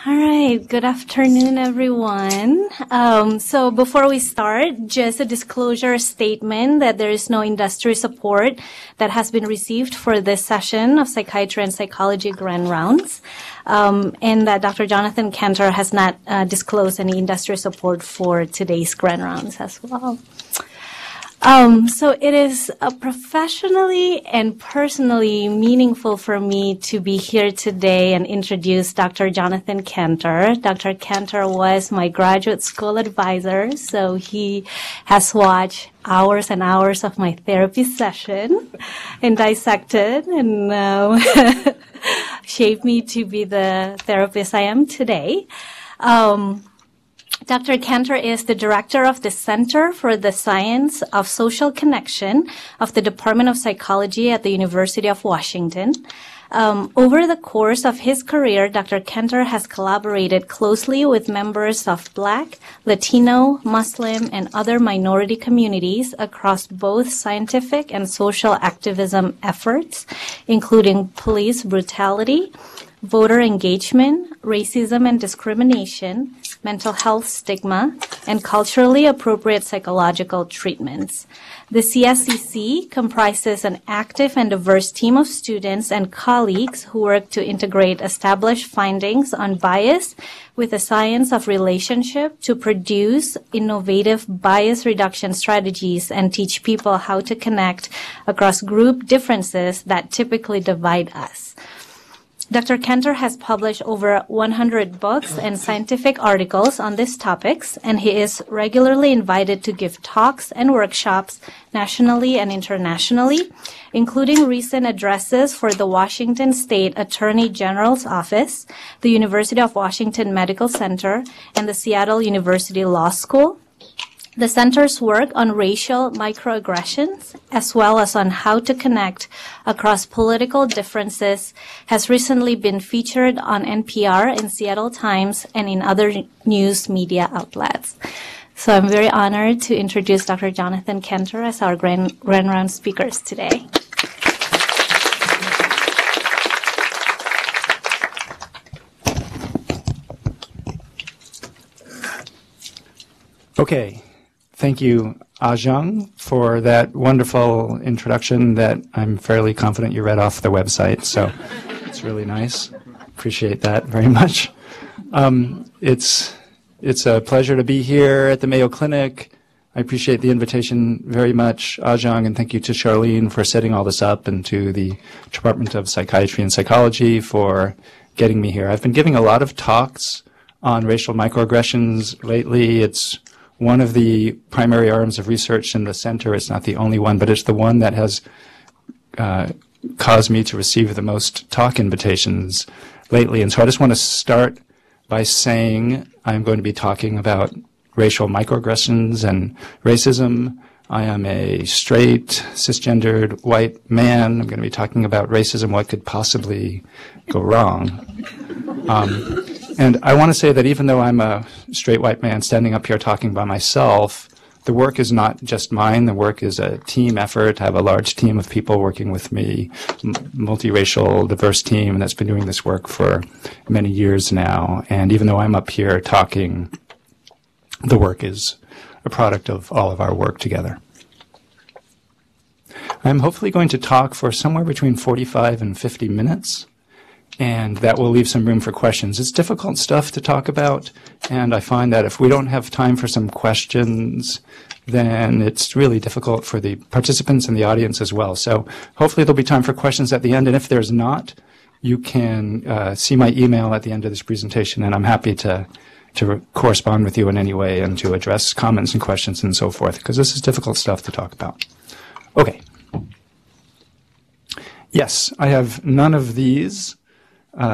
All right, good afternoon, everyone. So before we start, just a disclosure statement that there is no industry support that has been received for this session of Psychiatry and Psychology Grand Rounds, and that Dr. Jonathan Kanter has not disclosed any industry support for today's Grand Rounds as well. So it is professionally and personally meaningful for me to be here today and introduce Dr. Jonathan Kanter. Dr. Kanter was my graduate school advisor, so he has watched hours and hours of my therapy session and dissected and shaped me to be the therapist I am today. Dr. Kanter is the director of the Center for the Science of Social Connection of the Department of Psychology at the University of Washington. Over the course of his career, Dr. Kanter has collaborated closely with members of Black, Latino, Muslim, and other minority communities across both scientific and social activism efforts, including police brutality, voter engagement, racism and discrimination, mental health stigma, and culturally appropriate psychological treatments. The CSCC comprises an active and diverse team of students and colleagues who work to integrate established findings on bias with the science of relationship to produce innovative bias reduction strategies and teach people how to connect across group differences that typically divide us. Dr. Kanter has published over 100 books and scientific articles on these topics, and he is regularly invited to give talks and workshops nationally and internationally, including recent addresses for the Washington State Attorney General's Office, the University of Washington Medical Center, and the Seattle University Law School. The center's work on racial microaggressions, as well as on how to connect across political differences, has recently been featured on NPR in Seattle Times and in other news media outlets. So I'm very honored to introduce Dr. Jonathan Kanter as our Grand Round speakers today. Okay. Thank you, Ajang, for that wonderful introduction that I'm fairly confident you read off the website, so it's really nice. Appreciate that very much. It's a pleasure to be here at the Mayo Clinic. I appreciate the invitation very much, Ajang, and thank you to Charlene for setting all this up and to the Department of Psychiatry and Psychology for getting me here. I've been giving a lot of talks on racial microaggressions lately. It's one of the primary arms of research in the center. It's not the only one, but it's the one that has caused me to receive the most talk invitations lately. And so I just want to start by saying I'm going to be talking about racial microaggressions and racism. I am a straight, cisgendered, white man. I'm going to be talking about racism, what could possibly go wrong. And I want to say that even though I'm a straight white man standing up here talking by myself, the work is not just mine. The work is a team effort. I have a large team of people working with me, multiracial, diverse team that's been doing this work for many years now. And even though I'm up here talking, the work is a product of all of our work together. I'm hopefully going to talk for somewhere between 45 and 50 minutes. And that will leave some room for questions. It's difficult stuff to talk about, and I find that if we don't have time for some questions, then it's really difficult for the participants and the audience as well. So hopefully there'll be time for questions at the end, and if there's not, you can see my email at the end of this presentation, and I'm happy to correspond with you in any way and to address comments and questions and so forth, because this is difficult stuff to talk about. Okay. Yes, I have none of these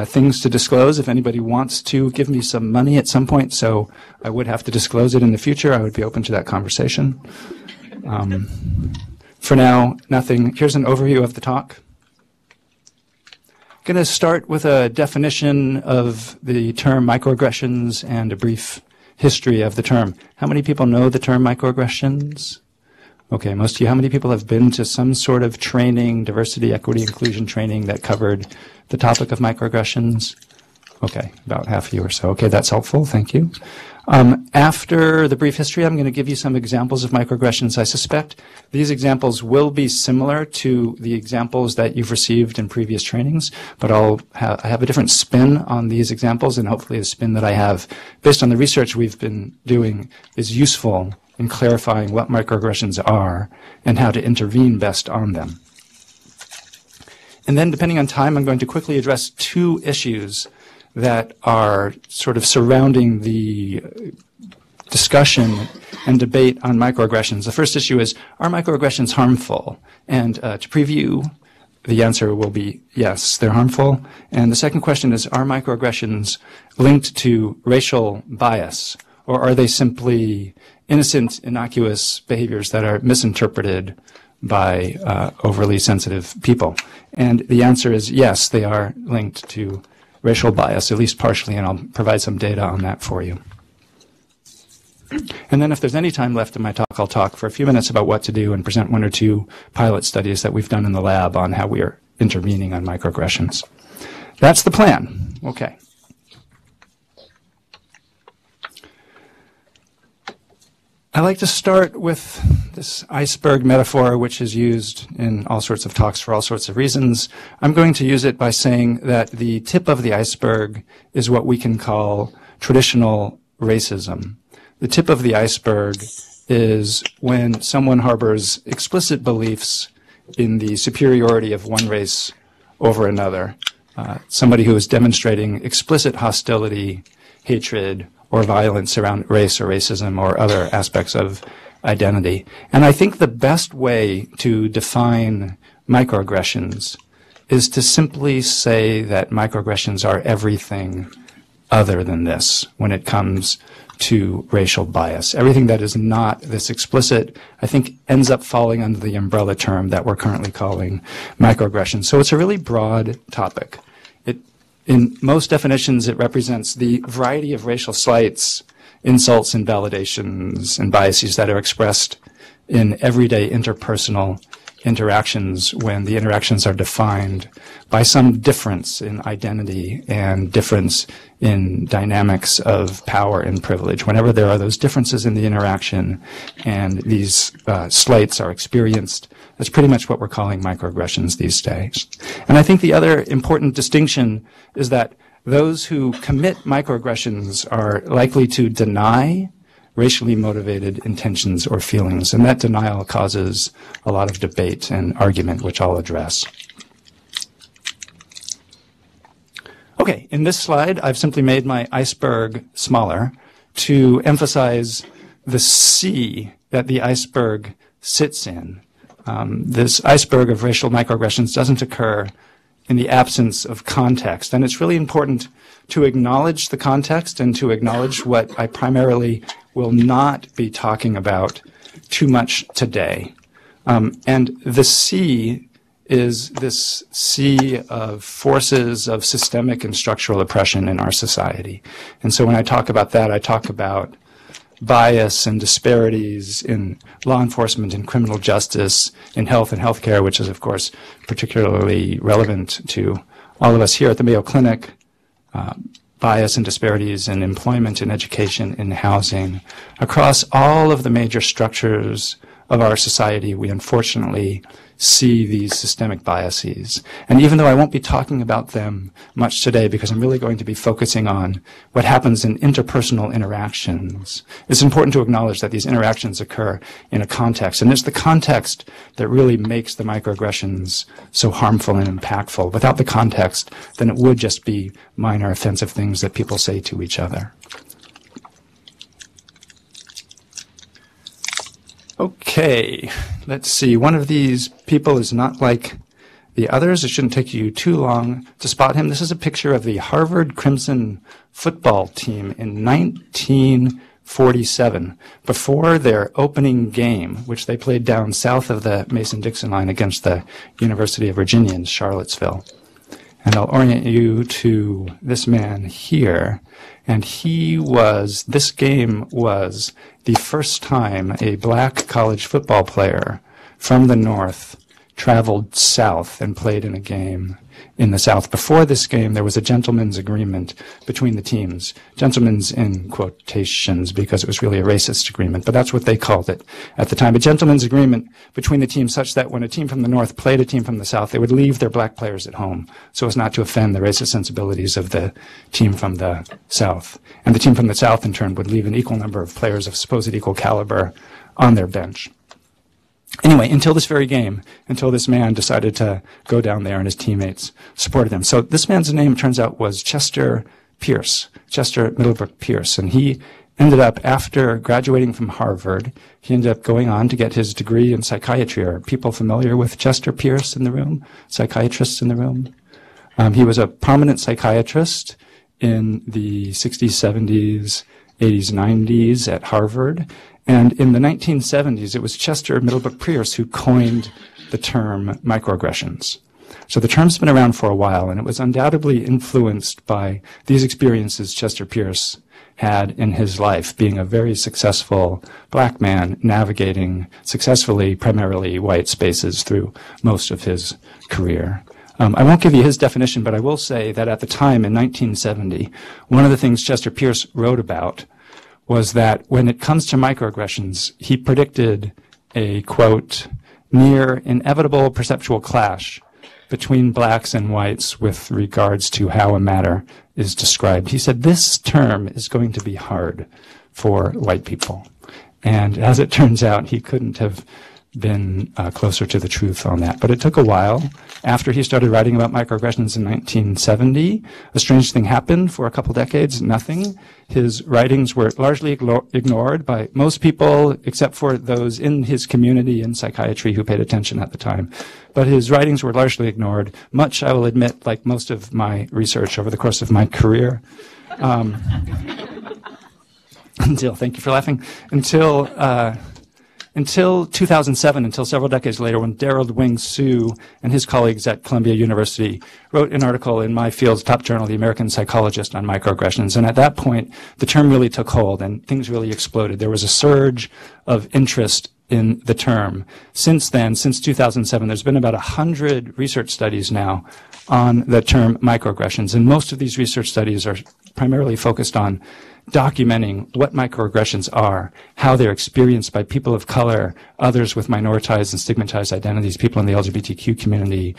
things to disclose. If anybody wants to give me some money at some point, so I would have to disclose it in the future, I would be open to that conversation. For now, nothing. Here's an overview of the talk. I'm going to start with a definition of the term microaggressions and a brief history of the term. How many people know the term microaggressions? Okay, most of you. How many people have been to some sort of training, diversity, equity, inclusion training that covered the topic of microaggressions? Okay, about half of you or so. Okay, that's helpful. Thank you. After the brief history, I'm going to give you some examples of microaggressions. I suspect these examples will be similar to the examples that you've received in previous trainings, but I have a different spin on these examples, and hopefully the spin that I have, based on the research we've been doing, is useful in clarifying what microaggressions are and how to intervene best on them. And then, depending on time, I'm going to quickly address two issues that are sort of surrounding the discussion and debate on microaggressions. The first issue is, are microaggressions harmful? And to preview, the answer will be yes, they're harmful. And the second question is, are microaggressions linked to racial bias? Or are they simply innocent, innocuous behaviors that are misinterpreted by overly sensitive people? And the answer is yes, they are linked to racial bias, at least partially, and I'll provide some data on that for you. And then if there's any time left in my talk, I'll talk for a few minutes about what to do and present one or two pilot studies that we've done in the lab on how we are intervening on microaggressions. That's the plan. Okay. I like to start with this iceberg metaphor, which is used in all sorts of talks for all sorts of reasons. I'm going to use it by saying that the tip of the iceberg is what we can call traditional racism. The tip of the iceberg is when someone harbors explicit beliefs in the superiority of one race over another. Somebody who is demonstrating explicit hostility, hatred, or violence around race or racism or other aspects of identity. And I think the best way to define microaggressions is to simply say that microaggressions are everything other than this when it comes to racial bias. Everything that is not this explicit, I think, ends up falling under the umbrella term that we're currently calling microaggression. So it's a really broad topic. In most definitions, it represents the variety of racial slights, insults, invalidations, and biases that are expressed in everyday interpersonal interactions when the interactions are defined by some difference in identity and difference in dynamics of power and privilege. Whenever there are those differences in the interaction and these slights are experienced, that's pretty much what we're calling microaggressions these days. And I think the other important distinction is that those who commit microaggressions are likely to deny racially motivated intentions or feelings, and that denial causes a lot of debate and argument, which I'll address. Okay, in this slide, I've simply made my iceberg smaller to emphasize the sea that the iceberg sits in. This iceberg of racial microaggressions doesn't occur in the absence of context, and it's really important to acknowledge the context and to acknowledge what I primarily will not be talking about too much today. And the sea is this sea of forces of systemic and structural oppression in our society. And so when I talk about that, I talk about bias and disparities in law enforcement and criminal justice, in health and healthcare, which is, of course, particularly relevant to all of us here at the Mayo Clinic, bias and disparities in employment and education, in housing. Across all of the major structures of our society, we unfortunately see these systemic biases. And even though I won't be talking about them much today because I'm really going to be focusing on what happens in interpersonal interactions, it's important to acknowledge that these interactions occur in a context. And it's the context that really makes the microaggressions so harmful and impactful. Without the context, then it would just be minor offensive things that people say to each other. Okay, let's see. One of these people is not like the others. It shouldn't take you too long to spot him. This is a picture of the Harvard Crimson football team in 1947, before their opening game, which they played down south of the Mason-Dixon line against the University of Virginia in Charlottesville. And I'll orient you to this man here. And this game was the first time a black college football player from the North traveled south and played in a game in the South. Before this game, there was a gentleman's agreement between the teams. Gentleman's in quotations because it was really a racist agreement, but that's what they called it at the time. A gentleman's agreement between the teams such that when a team from the North played a team from the South, they would leave their black players at home so as not to offend the racist sensibilities of the team from the South. And the team from the South, in turn, would leave an equal number of players of supposed equal caliber on their bench. Anyway, until this very game, until this man decided to go down there and his teammates supported him. So this man's name, turns out, was Chester Pierce, Chester Middlebrook Pierce. And he ended up, after graduating from Harvard, he ended up going on to get his degree in psychiatry. Are people familiar with Chester Pierce in the room? Psychiatrists in the room? He was a prominent psychiatrist in the 60s, 70s, 80s, 90s at Harvard. And in the 1970s, it was Chester Middlebrook Pierce who coined the term microaggressions. So the term's been around for a while, and it was undoubtedly influenced by these experiences Chester Pierce had in his life, being a very successful black man navigating successfully primarily white spaces through most of his career. I won't give you his definition, but I will say that at the time in 1970, one of the things Chester Pierce wrote about was that when it comes to microaggressions, he predicted a, quote, near inevitable perceptual clash between blacks and whites with regards to how a matter is described. He said this term is going to be hard for white people. And as it turns out, he couldn't have been closer to the truth on that. But it took a while. After he started writing about microaggressions in 1970, a strange thing happened for a couple decades, nothing. His writings were largely ignored by most people, except for those in his community in psychiatry who paid attention at the time. But his writings were largely ignored, much, I will admit, like most of my research over the course of my career. Thank you for laughing, until 2007, until several decades later, when Darrell Wing Su and his colleagues at Columbia University wrote an article in my field's top journal, The American Psychologist, on microaggressions. And at that point, the term really took hold and things really exploded. There was a surge of interest in the term. Since then, since 2007, there's been about 100 research studies now on the term microaggressions. And most of these research studies are primarily focused on documenting what microaggressions are, how they're experienced by people of color, others with minoritized and stigmatized identities, people in the LGBTQ community,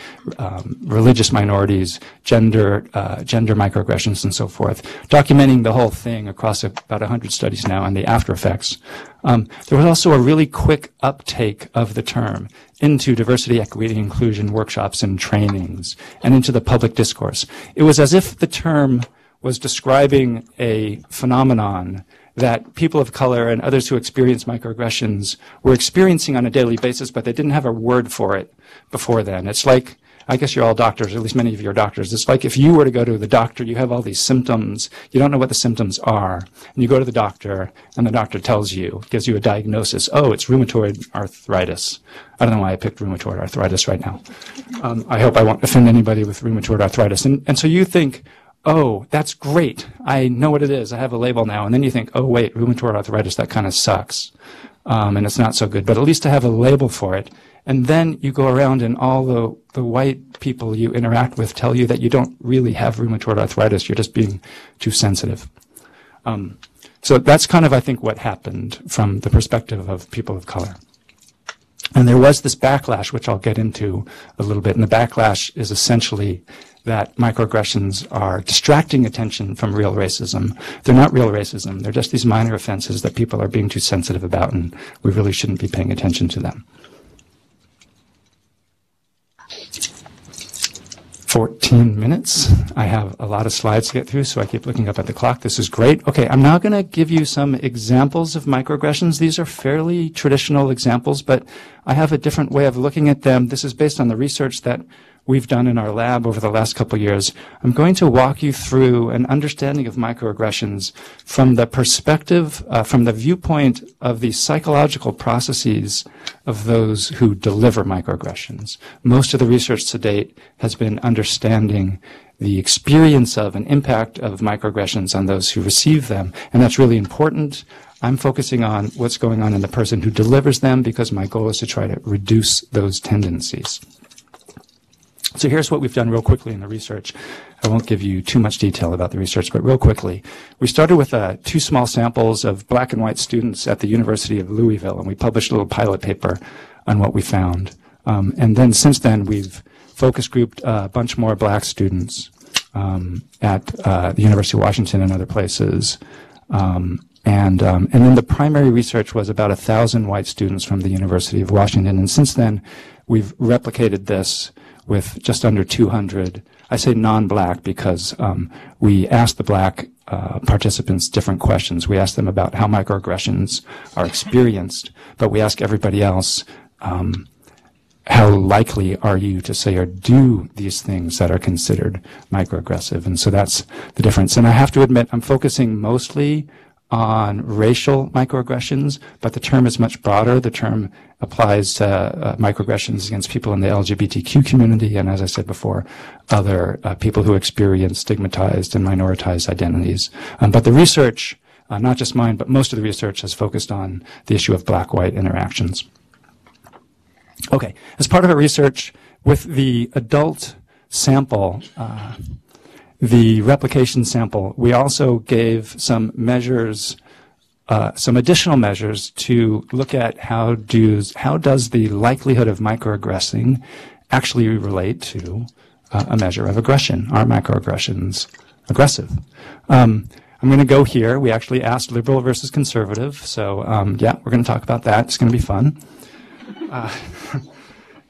religious minorities, gender microaggressions, and so forth. Documenting the whole thing across about 100 studies now and the after effects. There was also a really quick uptake of the term into diversity, equity, and inclusion workshops and trainings, and into the public discourse. It was as if the term was describing a phenomenon that people of color and others who experience microaggressions were experiencing on a daily basis, but they didn't have a word for it before then. It's like, I guess you're all doctors, or at least many of you are doctors. It's like if you were to go to the doctor, you have all these symptoms, you don't know what the symptoms are, and you go to the doctor, and the doctor tells you, gives you a diagnosis, oh, it's rheumatoid arthritis. I don't know why I picked rheumatoid arthritis right now. I hope I won't offend anybody with rheumatoid arthritis. And so you think, oh, that's great. I know what it is. I have a label now. And then you think, oh, wait, rheumatoid arthritis, that kind of sucks. And it's not so good. But at least to have a label for it. And then you go around and all the white people you interact with tell you that you don't really have rheumatoid arthritis. You're just being too sensitive. So that's kind of, I think, what happened from the perspective of people of color. And there was this backlash, which I'll get into a little bit. And the backlash is essentially that microaggressions are distracting attention from real racism. They're not real racism. They're just these minor offenses that people are being too sensitive about, and we really shouldn't be paying attention to them. 14 minutes. I have a lot of slides to get through, so I keep looking up at the clock. This is great. Okay, I'm now going to give you some examples of microaggressions. These are fairly traditional examples, but I have a different way of looking at them. This is based on the research that we've done in our lab over the last couple of years. I'm going to walk you through an understanding of microaggressions from the perspective, from the viewpoint of the psychological processes of those who deliver microaggressions. Most of the research to date has been understanding the experience of and impact of microaggressions on those who receive them, and that's really important. I'm focusing on what's going on in the person who delivers them because my goal is to try to reduce those tendencies. So here's what we've done real quickly in the research. I won't give you too much detail about the research, but real quickly. We started with 2 small samples of black and white students at the University of Louisville, and we published a little pilot paper on what we found. And then since then, we've focus grouped a bunch more black students at the University of Washington and other places. And then the primary research was about 1,000 white students from the University of Washington. And since then, we've replicated this with just under 200. I say non-black because we asked the black participants different questions. We asked them about how microaggressions are experienced, but we ask everybody else, how likely are you to say or do these things that are considered microaggressive? And so that's the difference. And I have to admit, I'm focusing mostly on racial microaggressions, but the term is much broader. The term applies to microaggressions against people in the LGBTQ community, and as I said before, other people who experience stigmatized and minoritized identities. But the research, not just mine, but most of the research has focused on the issue of black-white interactions. Okay, as part of our research with the adult sample, the replication sample, we also gave some measures, some additional measures to look at how does the likelihood of microaggressing actually relate to a measure of aggression. Are microaggressions aggressive? I'm going to go here. We actually asked liberal versus conservative, so yeah, we're going to talk about that. It's going to be fun.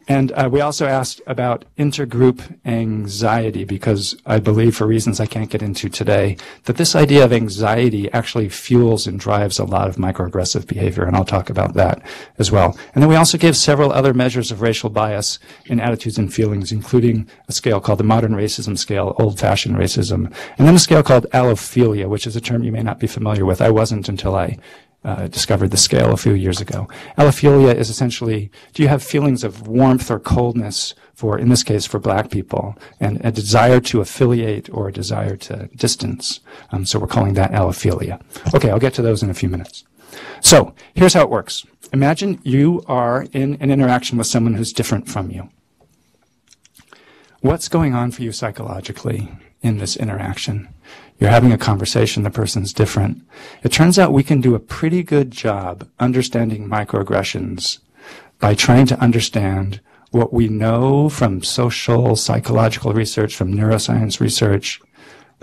And we also asked about intergroup anxiety because I believe, for reasons I can't get into today, that this idea of anxiety actually fuels and drives a lot of microaggressive behavior, and I'll talk about that as well. And then we also gave several other measures of racial bias in attitudes and feelings, including a scale called the Modern Racism Scale, Old-Fashioned Racism, and then a scale called allophilia, which is a term you may not be familiar with. I wasn't until I discovered the scale a few years ago. Allophilia is essentially, do you have feelings of warmth or coldness for, in this case, for black people, and a desire to affiliate or a desire to distance? So we're calling that allophilia. Okay, I'll get to those in a few minutes. So here's how it works. Imagine you are in an interaction with someone who's different from you. What's going on for you psychologically in this interaction? You're having a conversation, the person's different. It turns out we can do a pretty good job understanding microaggressions by trying to understand what we know from social, psychological research, from neuroscience research,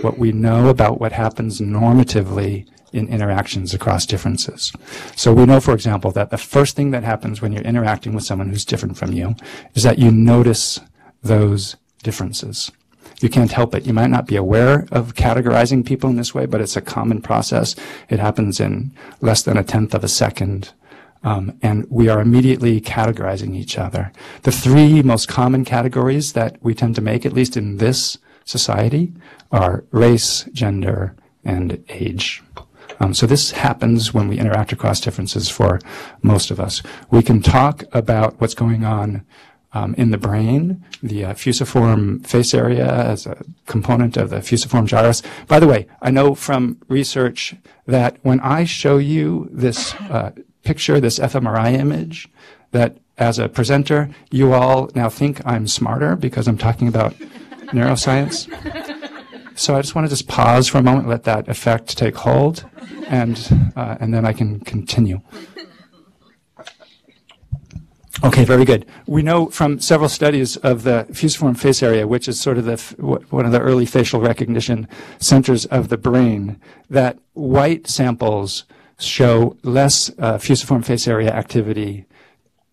what we know about what happens normatively in interactions across differences. So we know, for example, that the first thing that happens when you're interacting with someone who's different from you is that you notice those differences. You can't help it. You might not be aware of categorizing people in this way, but it's a common process. It happens in less than 1/10 of a second. And we are immediately categorizing each other. The 3 most common categories that we tend to make, at least in this society, are race, gender, and age. So this happens when we interact across differences for most of us. We can talk about what's going on in the brain, the fusiform face area as a component of the fusiform gyrus. By the way, I know from research that when I show you this picture, this fMRI image, that as a presenter, you all now think I'm smarter because I'm talking about neuroscience. So I just want to just pause for a moment, let that effect take hold, and then I can continue. Okay, very good. We know from several studies of the fusiform face area, which is sort of one of the early facial recognition centers of the brain, that white samples show less fusiform face area activity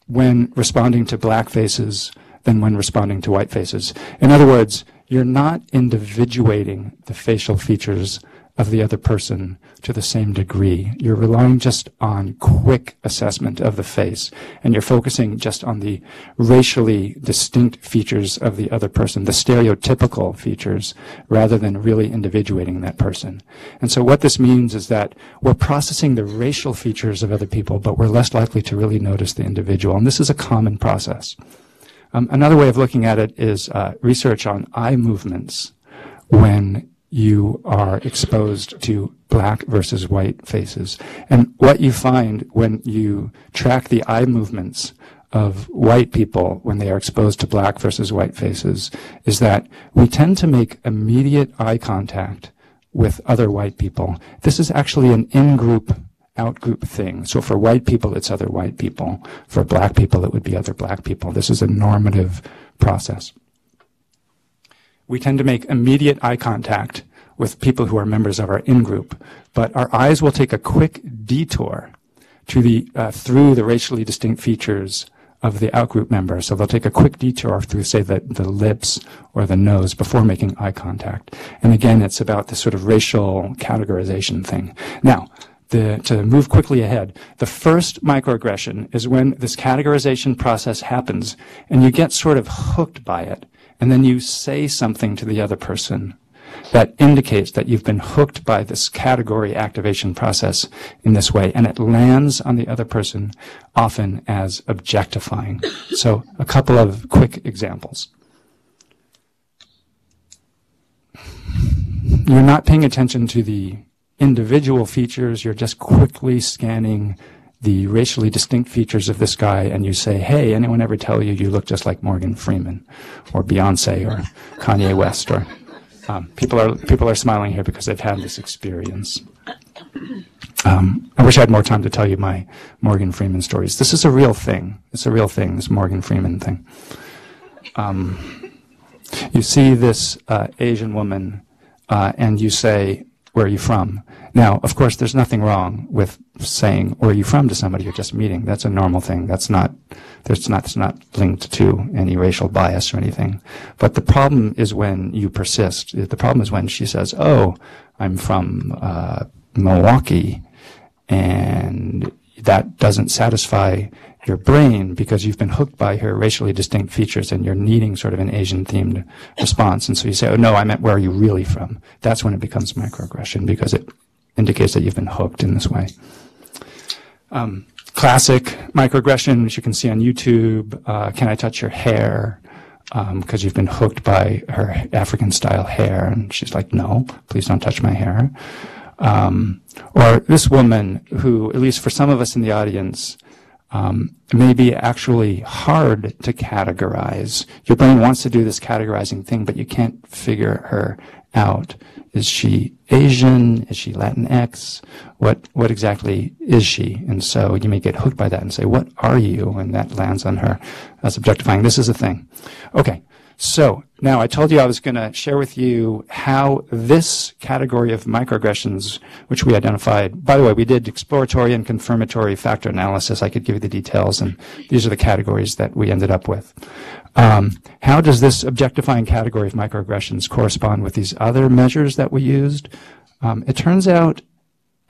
when responding to black faces than when responding to white faces. In other words, you're not individuating the facial features of the other person to the same degree. You're relying just on quick assessment of the face, and you're focusing just on the racially distinct features of the other person, the stereotypical features, rather than really individuating that person. And so what this means is that we're processing the racial features of other people, but we're less likely to really notice the individual, and this is a common process. Another way of looking at it is research on eye movements when you are exposed to black versus white faces. And what you find when you track the eye movements of white people when they are exposed to black versus white faces is that we tend to make immediate eye contact with other white people. This is actually an in-group, out-group thing. So for white people, it's other white people. For black people, it would be other black people. This is a normative process. We tend to make immediate eye contact with people who are members of our in-group, but our eyes will take a quick detour to through the racially distinct features of the out-group member. So they'll take a quick detour through, say, the lips or the nose before making eye contact. And again, it's about this sort of racial categorization thing. Now, to move quickly ahead, the first microaggression is when this categorization process happens and you get sort of hooked by it, and then you say something to the other person that indicates that you've been hooked by this category activation process in this way, and it lands on the other person often as objectifying. So a couple of quick examples. You're not paying attention to the individual features, you're just quickly scanning the racially distinct features of this guy, and you say, hey, anyone ever tell you you look just like Morgan Freeman or Beyonce or Kanye West? Or people are smiling here because they've had this experience. I wish I had more time to tell you my Morgan Freeman stories. This is a real thing. It's a real thing, this Morgan Freeman thing. You see this Asian woman, and you say, where are you from? Now, of course, there's nothing wrong with saying, where are you from to somebody you're just meeting. That's a normal thing. It's not linked to any racial bias or anything. But the problem is when you persist. The problem is when she says, oh, I'm from Milwaukee, and that doesn't satisfy your brain because you've been hooked by her racially distinct features and you're needing sort of an Asian-themed response. And so you say, oh, no, I meant where are you really from? That's when it becomes microaggression because it indicates that you've been hooked in this way. Classic microaggression, which you can see on YouTube, can I touch your hair? Because you've been hooked by her African-style hair. And she's like, no, please don't touch my hair. Or this woman who, at least for some of us in the audience, may be actually hard to categorize. Your brain wants to do this categorizing thing, but you can't figure her out. Is she Asian? Is she Latinx? What exactly is she? And so you may get hooked by that and say, what are you? And that lands on her as objectifying. This is a thing. Okay. So now I told you I was going to share with you how this category of microaggressions, which we identified, by the way, we did exploratory and confirmatory factor analysis. I could give you the details, and these are the categories that we ended up with. How does this objectifying category of microaggressions correspond with these other measures that we used? It turns out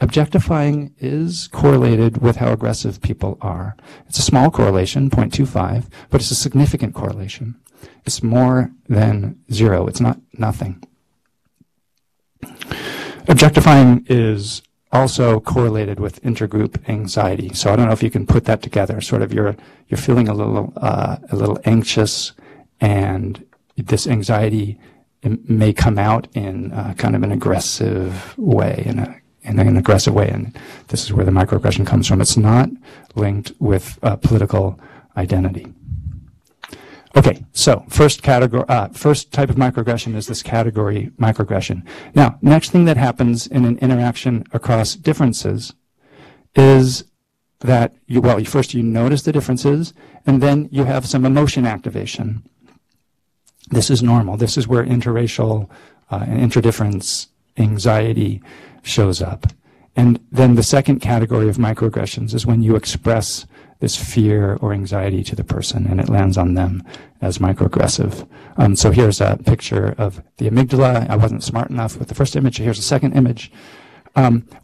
objectifying is correlated with how aggressive people are. It's a small correlation, 0.25, but it's a significant correlation. It's more than 0. It's not nothing. Objectifying is also correlated with intergroup anxiety. So I don't know if you can put that together. Sort of you're feeling a little anxious, and this anxiety may come out in kind of an aggressive way, in an aggressive way, and this is where the microaggression comes from. It's not linked with political identity. Okay, so first type of microaggression is this category microaggression. Now, next thing that happens in an interaction across differences is that you notice the differences, and then you have some emotion activation. This is normal. This is where interracial and interdifference anxiety shows up. And then the second category of microaggressions is when you express this fear or anxiety to the person, and it lands on them as microaggressive. So here's a picture of the amygdala. I wasn't smart enough with the first image. Here's a second image.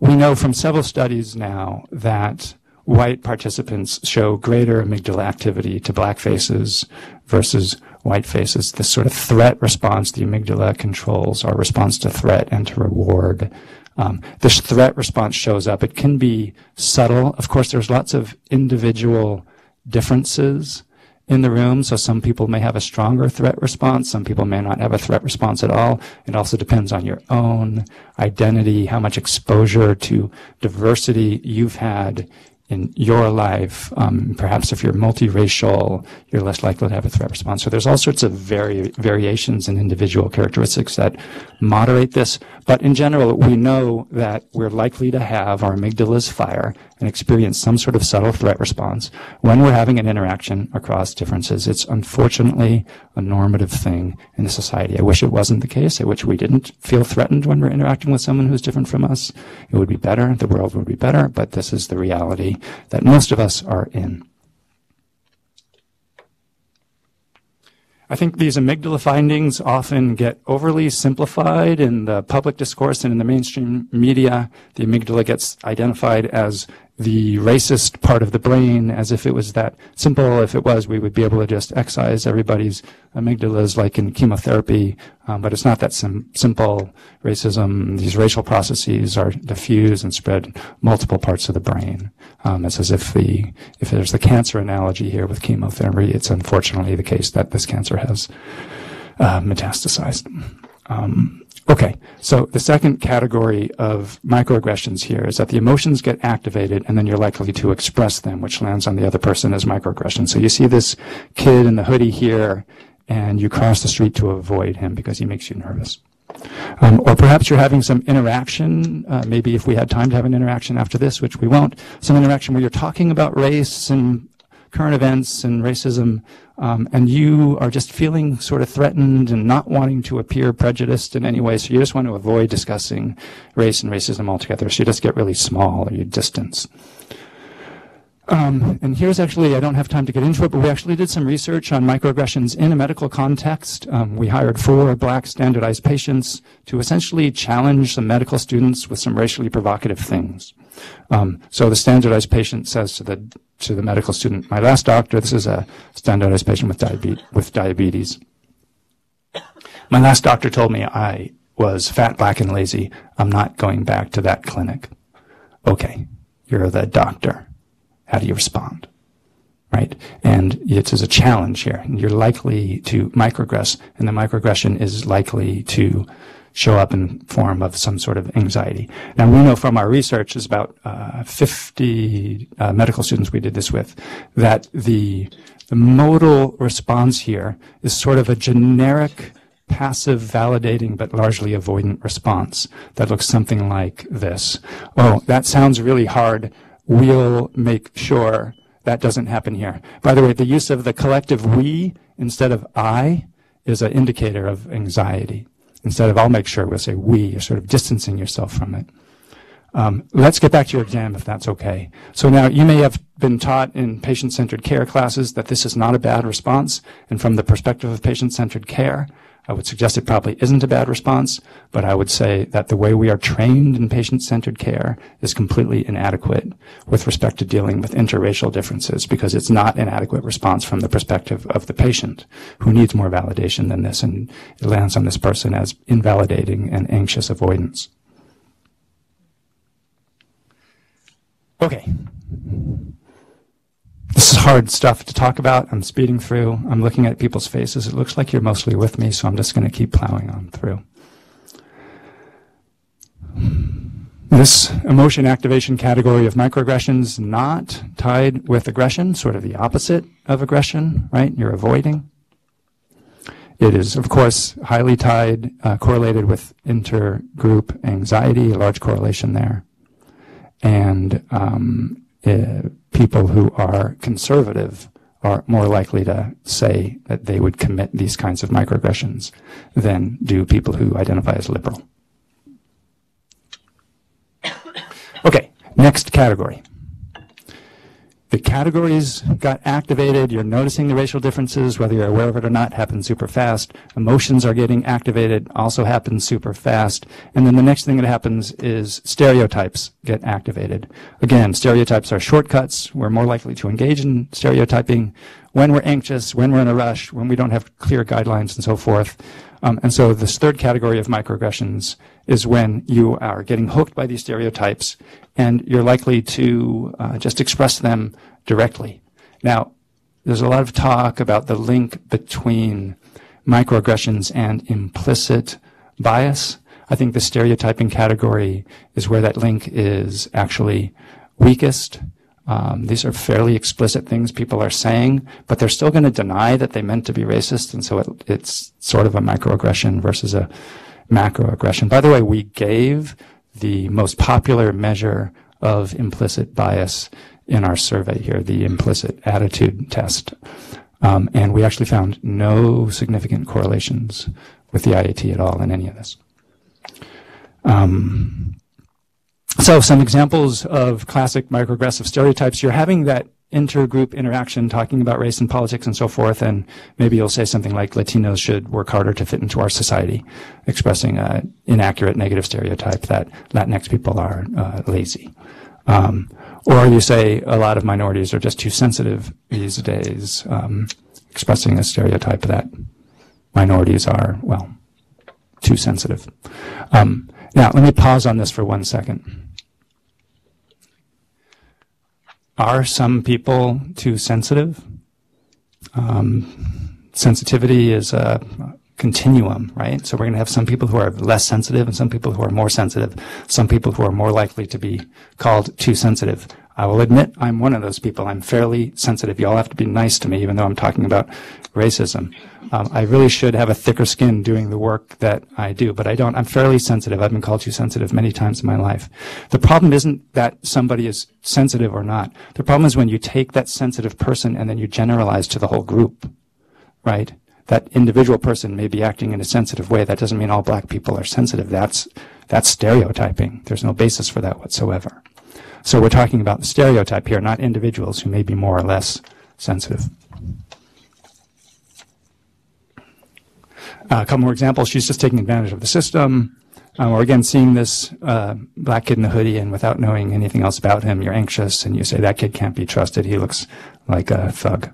We know from several studies now that white participants show greater amygdala activity to black faces versus white faces. This sort of threat response, the amygdala controls our response to threat and to reward. This threat response shows up. It can be subtle. Of course, there's lots of individual differences in the room. So some people may have a stronger threat response. Some people may not have a threat response at all. It also depends on your own identity, how much exposure to diversity you've had in your life. Perhaps if you're multiracial, you're less likely to have a threat response. So there's all sorts of variations in individual characteristics that moderate this. But in general, we know that we're likely to have our amygdalas fire and experience some sort of subtle threat response when we're having an interaction across differences. It's unfortunately a normative thing in society. I wish it wasn't the case. I wish we didn't feel threatened when we're interacting with someone who's different from us. It would be better. The world would be better. But this is the reality that most of us are in. I think these amygdala findings often get overly simplified in the public discourse and in the mainstream media. The amygdala gets identified as the racist part of the brain, as if it was that simple. If it was, we would be able to just excise everybody's amygdalas like in chemotherapy, but it's not that simple. Racism, these racial processes are diffuse and spread multiple parts of the brain. It's as if there's the cancer analogy here with chemotherapy, it's unfortunately the case that this cancer has metastasized. Okay, so the second category of microaggressions here is that the emotions get activated and then you're likely to express them, which lands on the other person as microaggression. So you see this kid in the hoodie here and you cross the street to avoid him because he makes you nervous. Or perhaps you're having some interaction, maybe if we had time to have an interaction after this, which we won't, some interaction where you're talking about race and current events and racism, and you are just feeling sort of threatened and not wanting to appear prejudiced in any way, so you just want to avoid discussing race and racism altogether, so you just get really small or you distance. And here's actually, I don't have time to get into it, but we actually did some research on microaggressions in a medical context. We hired 4 black standardized patients to essentially challenge some medical students with some racially provocative things. So the standardized patient says to the medical student, my last doctor, this is a standardized patient with diabetes. My last doctor told me I was fat, black, and lazy. I'm not going back to that clinic. Okay, you're the doctor. How do you respond? Right? And it is a challenge here. And you're likely to microaggress, and the microaggression is likely to show up in form of some sort of anxiety. Now, we know from our research, is about 50 medical students we did this with, that the modal response here is sort of a generic, passive, validating, but largely avoidant response that looks something like this. Oh, that sounds really hard. We'll make sure that doesn't happen here. By the way, the use of the collective we instead of I is an indicator of anxiety. Instead of I'll make sure, we'll say we. You're sort of distancing yourself from it. Let's get back to your exam if that's okay. So now you may have been taught in patient-centered care classes that this is not a bad response. And from the perspective of patient-centered care, I would suggest it probably isn't a bad response, but I would say that the way we are trained in patient-centered care is completely inadequate with respect to dealing with interracial differences, because it's not an adequate response from the perspective of the patient, who needs more validation than this, and it lands on this person as invalidating and anxious avoidance. Okay. This is hard stuff to talk about. I'm speeding through. I'm looking at people's faces. It looks like you're mostly with me, so I'm just going to keep plowing on through. This emotion activation category of microaggressions not tied with aggression, sort of the opposite of aggression, right? You're avoiding. It is, of course, highly tied, correlated with intergroup anxiety, a large correlation there. And people who are conservative are more likely to say that they would commit these kinds of microaggressions than do people who identify as liberal. Okay, next category. The categories got activated. You're noticing the racial differences, whether you're aware of it or not, happens super fast. Emotions are getting activated, also happens super fast. And then the next thing that happens is stereotypes get activated. Again, stereotypes are shortcuts. We're more likely to engage in stereotyping when we're anxious, when we're in a rush, when we don't have clear guidelines and so forth. And so this third category of microaggressions is when you are getting hooked by these stereotypes and you're likely to just express them directly. Now, there's a lot of talk about the link between microaggressions and implicit bias. I think the stereotyping category is where that link is actually weakest. These are fairly explicit things people are saying, but they're still going to deny that they meant to be racist, and so it's sort of a microaggression versus a macroaggression. By the way, we gave the most popular measure of implicit bias in our survey here, the implicit attitude test, and we actually found no significant correlations with the IAT at all in any of this. So some examples of classic microaggressive stereotypes. You're having that intergroup interaction talking about race and politics and so forth, and maybe you'll say something like Latinos should work harder to fit into our society, expressing an inaccurate negative stereotype that Latinx people are lazy. Or you say a lot of minorities are just too sensitive these days, expressing a stereotype that minorities are, well, too sensitive. Now, let me pause on this for 1 second. Are some people too sensitive? Sensitivity is a continuum, right? So we're going to have some people who are less sensitive and some people who are more sensitive, some people who are more likely to be called too sensitive. I will admit I'm one of those people. I'm fairly sensitive. You all have to be nice to me, even though I'm talking about racism. I really should have a thicker skin doing the work that I do, but I don't. I'm fairly sensitive. I've been called too sensitive many times in my life. The problem isn't that somebody is sensitive or not. The problem is when you take that sensitive person and then you generalize to the whole group, right? That individual person may be acting in a sensitive way. That doesn't mean all black people are sensitive. That's stereotyping. There's no basis for that whatsoever. So we're talking about the stereotype here, not individuals who may be more or less sensitive. A couple more examples. She's just taking advantage of the system. We're again seeing this black kid in a hoodie, and without knowing anything else about him, you're anxious, and you say, that kid can't be trusted. He looks like a thug.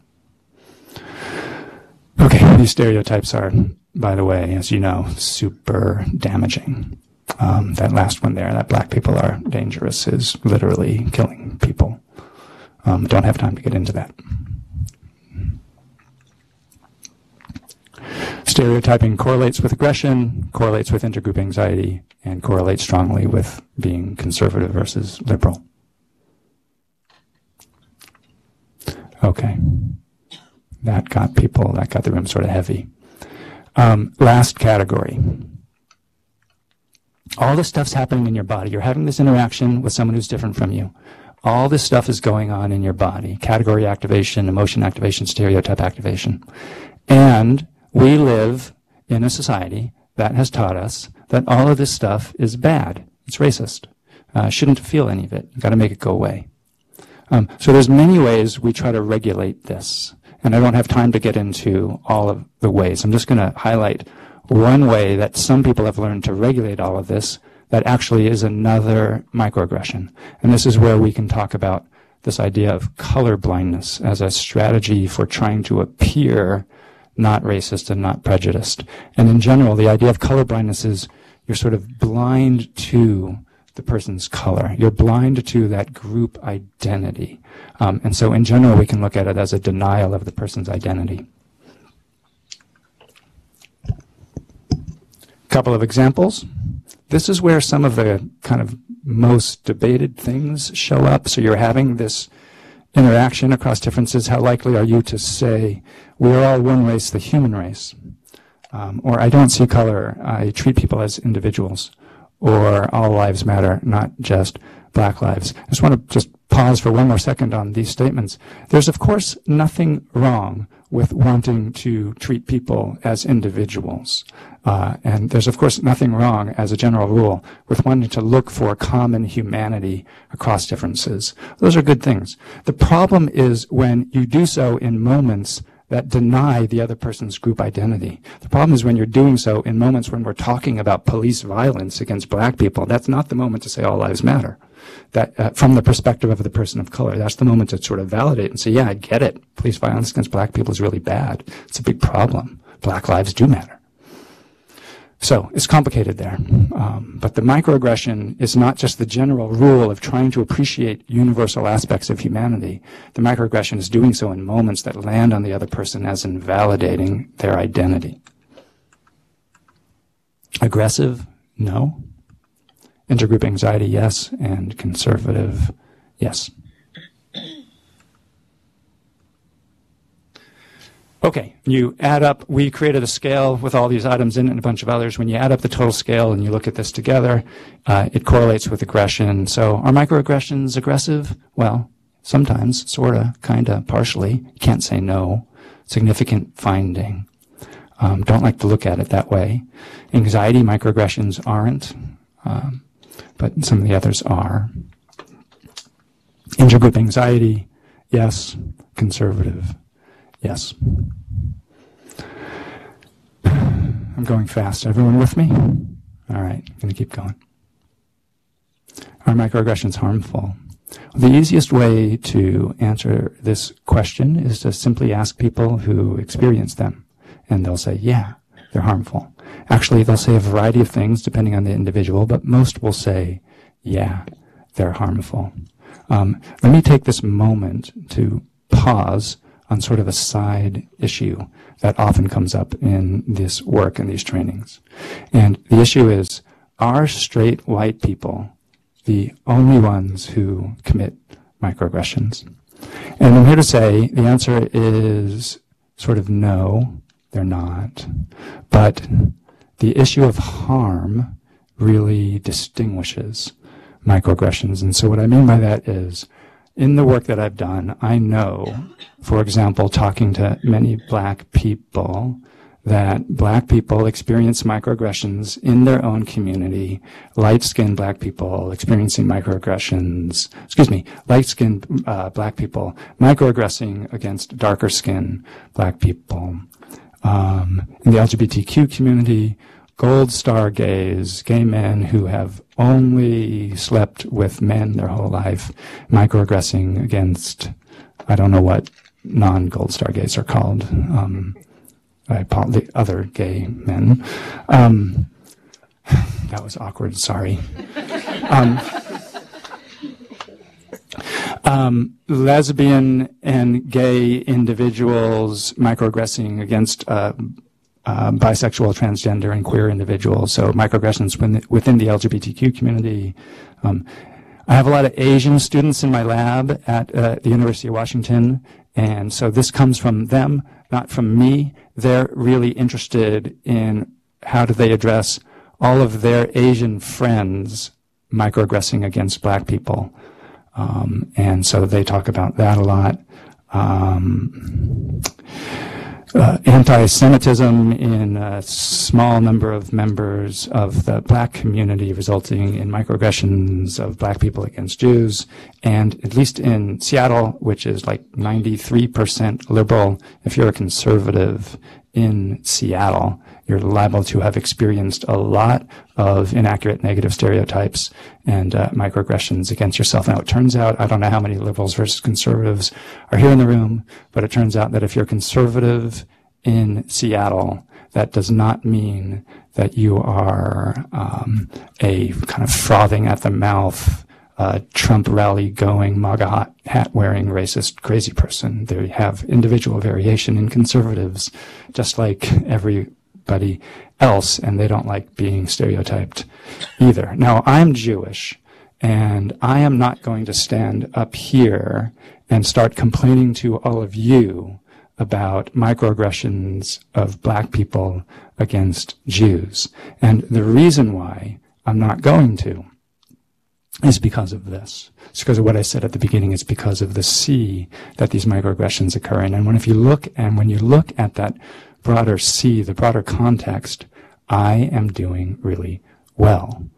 Okay, these stereotypes are, by the way, as you know, super damaging. That last one there, that black people are dangerous, is literally killing people. Don't have time to get into that. Stereotyping correlates with aggression, correlates with intergroup anxiety, and correlates strongly with being conservative versus liberal. Okay. That got the room sort of heavy. Last category. All this stuff's happening in your body. You're having this interaction with someone who's different from you. All this stuff is going on in your body. Category activation, emotion activation, stereotype activation. And we live in a society that has taught us that all of this stuff is bad. It's racist. Shouldn't feel any of it. You've got to make it go away. So there's many ways we try to regulate this. And I don't have time to get into all of the ways. I'm just going to highlight one way that some people have learned to regulate all of this that actually is another microaggression. And this is where we can talk about this idea of color blindness as a strategy for trying to appear not racist and not prejudiced. And in general, the idea of color blindness is you're sort of blind to the person's color. You're blind to that group identity. And so in general, we can look at it as a denial of the person's identity. Couple of examples. This is where some of the kind of most debated things show up. So you're having this interaction across differences. How likely are you to say, we're all one race, the human race? Or I don't see color, I treat people as individuals. Or all lives matter, not just black lives. I just want to just pause for one more second on these statements. There's, of course, nothing wrong with wanting to treat people as individuals. And there's, of course, nothing wrong, as a general rule, with wanting to look for common humanity across differences. Those are good things. The problem is when you do so in moments that deny the other person's group identity. The problem is when you're doing so in moments when we're talking about police violence against black people. That's not the moment to say all lives matter. That from the perspective of the person of color, that's the moment to sort of validate and say, yeah, I get it. Police violence against black people is really bad. It's a big problem. Black lives do matter. So it's complicated there. But the microaggression is not just the general rule of trying to appreciate universal aspects of humanity. The microaggression is doing so in moments that land on the other person as invalidating their identity. Aggressive? No. Intergroup anxiety? Yes. And conservative? Yes. Okay, you add up, we created a scale with all these items in it and a bunch of others. When you add up the total scale and you look at this together, it correlates with aggression. So are microaggressions aggressive? Well, sometimes, sorta, kinda, partially. You can't say no. Significant finding. Don't like to look at it that way. Anxiety microaggressions aren't, but some of the others are. Intergroup anxiety, yes. Conservative, yes. I'm going fast. Everyone with me? All right, I'm going to keep going. Are microaggressions harmful? The easiest way to answer this question is to simply ask people who experience them. And they'll say, yeah, they're harmful. Actually, they'll say a variety of things depending on the individual, but most will say, yeah, they're harmful. Let me take this moment to pause on sort of a side issue that often comes up in this work and these trainings. And the issue is, are straight white people the only ones who commit microaggressions? And I'm here to say the answer is sort of no, they're not. But the issue of harm really distinguishes microaggressions. And so what I mean by that is, in the work that I've done, I know, for example, talking to many black people, that black people experience microaggressions in their own community, light-skinned black people experiencing microaggressions, light-skinned black people microaggressing against darker-skinned black people. In the LGBTQ community, gold star gays, gay men who have only slept with men their whole life, microaggressing against, I don't know what non-gold star gays are called, the other gay men. That was awkward, sorry. Lesbian and gay individuals microaggressing against bisexual, transgender, and queer individuals. So microaggressions within the LGBTQ community. I have a lot of Asian students in my lab at the University of Washington, and so this comes from them, not from me. They're really interested in how do they address all of their Asian friends microaggressing against black people. And so they talk about that a lot. Anti-Semitism in a small number of members of the black community resulting in microaggressions of black people against Jews. And at least in Seattle, which is like 93% liberal, if you're a conservative in Seattle, you're liable to have experienced a lot of inaccurate negative stereotypes and microaggressions against yourself. Now, it turns out, I don't know how many liberals versus conservatives are here in the room, but it turns out that if you're conservative in Seattle, that does not mean that you are a kind of frothing at the mouth, Trump rally going, MAGA hat wearing, racist, crazy person. They have individual variation in conservatives, just like everybody else, and they don't like being stereotyped either. Now, I'm Jewish, and I am not going to stand up here and start complaining to all of you about microaggressions of black people against Jews. And the reason why I'm not going to is because of this. It's because of what I said at the beginning. It's because of the sea that these microaggressions occur in. And when you look at that broader sea, the broader context, I am doing really well.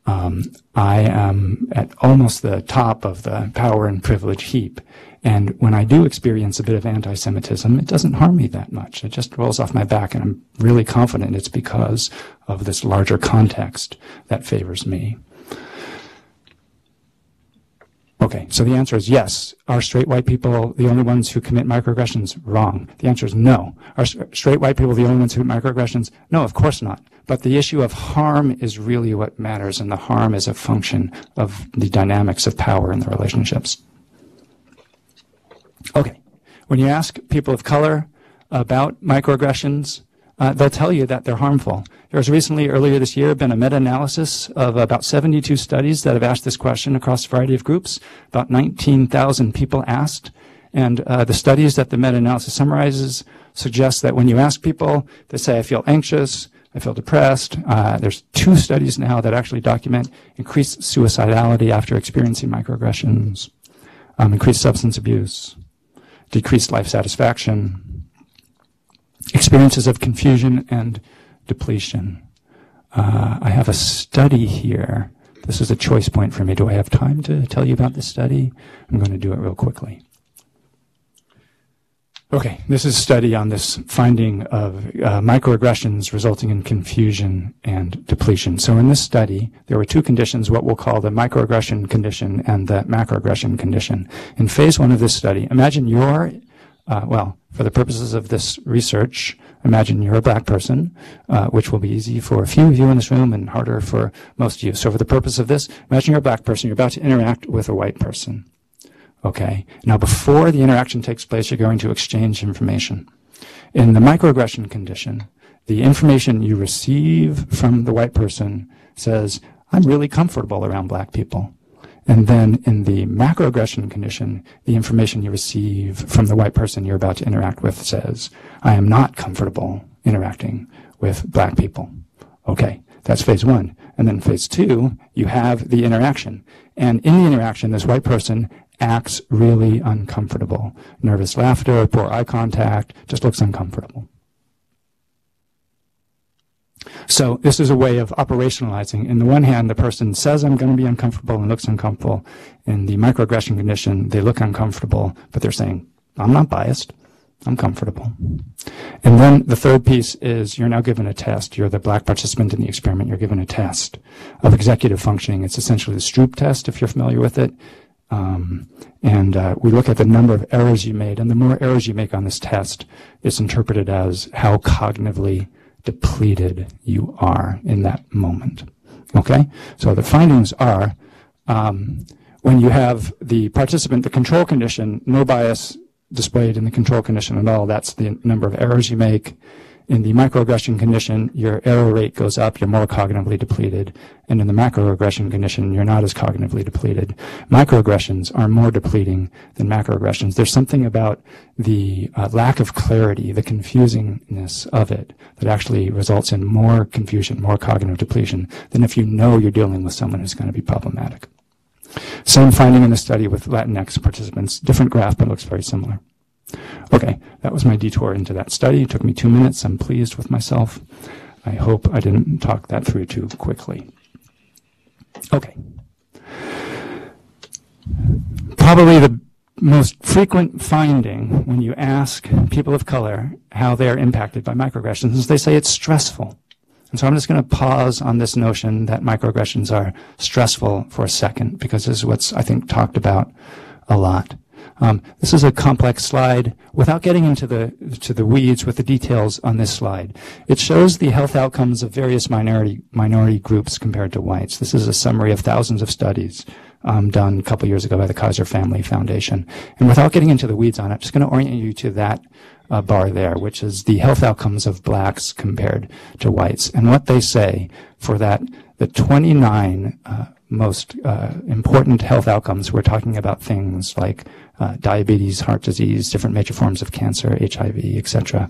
I am at almost the top of the power and privilege heap. And when I do experience a bit of anti-Semitism, it doesn't harm me that much. It just rolls off my back, and I'm really confident it's because of this larger context that favors me. Okay, so the answer is yes. Are straight white people the only ones who commit microaggressions? Wrong. The answer is no. Are straight white people the only ones who commit microaggressions? No, of course not. But the issue of harm is really what matters, and the harm is a function of the dynamics of power in the relationships. Okay, when you ask people of color about microaggressions, they'll tell you that they're harmful. There's recently, earlier this year, been a meta-analysis of about 72 studies that have asked this question across a variety of groups, about 19,000 people asked. And the studies that the meta-analysis summarizes suggest that when you ask people, they say, I feel anxious, I feel depressed. There's 2 studies now that actually document increased suicidality after experiencing microaggressions, increased substance abuse, decreased life satisfaction, experiences of confusion and depletion. I have a study here. This is a choice point for me. Do I have time to tell you about this study? I'm going to do it real quickly. Okay, this is a study on this finding of microaggressions resulting in confusion and depletion. So in this study, there were 2 conditions, what we'll call the microaggression condition and the macroaggression condition. In phase 1 of this study, imagine you're, well, for the purposes of this research, imagine you're a black person, which will be easy for a few of you in this room and harder for most of you. So for the purpose of this, imagine you're a black person, you're about to interact with a white person. Okay. Now, before the interaction takes place, you're going to exchange information. In the microaggression condition, the information you receive from the white person says, I'm really comfortable around black people. And then in the macroaggression condition, the information you receive from the white person you're about to interact with says, I am not comfortable interacting with black people. Okay. That's phase 1. And then phase 2, you have the interaction. And in the interaction, this white person acts really uncomfortable. Nervous laughter, poor eye contact, just looks uncomfortable. So this is a way of operationalizing. In the one hand, the person says, I'm going to be uncomfortable and looks uncomfortable. In the microaggression condition, they look uncomfortable, but they're saying, I'm not biased. I'm comfortable. And then the third piece is you're now given a test. You're the black participant in the experiment. You're given a test of executive functioning. It's essentially the Stroop test, if you're familiar with it. We look at the number of errors you made, and the more errors you make on this test, it's interpreted as how cognitively depleted you are in that moment. Okay? So the findings are, when you have the participant, the control condition, no bias displayed in the control condition at all, that's the number of errors you make. In the microaggression condition, your error rate goes up, you're more cognitively depleted. And in the macroaggression condition, you're not as cognitively depleted. Microaggressions are more depleting than macroaggressions. There's something about the lack of clarity, the confusingness of it, that actually results in more confusion, more cognitive depletion than if you know you're dealing with someone who's going to be problematic. Same finding in the study with Latinx participants. Different graph, but looks very similar. Okay, that was my detour into that study. It took me 2 minutes. I'm pleased with myself. I hope I didn't talk that through too quickly. Okay. Probably the most frequent finding when you ask people of color how they're impacted by microaggressions is they say it's stressful. And so I'm just going to pause on this notion that microaggressions are stressful for a second, because this is what's, I think, talked about a lot. This is a complex slide. Without getting into the weeds with the details on this slide, it shows the health outcomes of various minority groups compared to whites. This is a summary of thousands of studies done a couple years ago by the Kaiser Family Foundation. And without getting into the weeds on it, I'm just going to orient you to that bar there, which is the health outcomes of blacks compared to whites. And what they say for that, the 29 most important health outcomes, we're talking about things like diabetes, heart disease, different major forms of cancer, HIV, etc.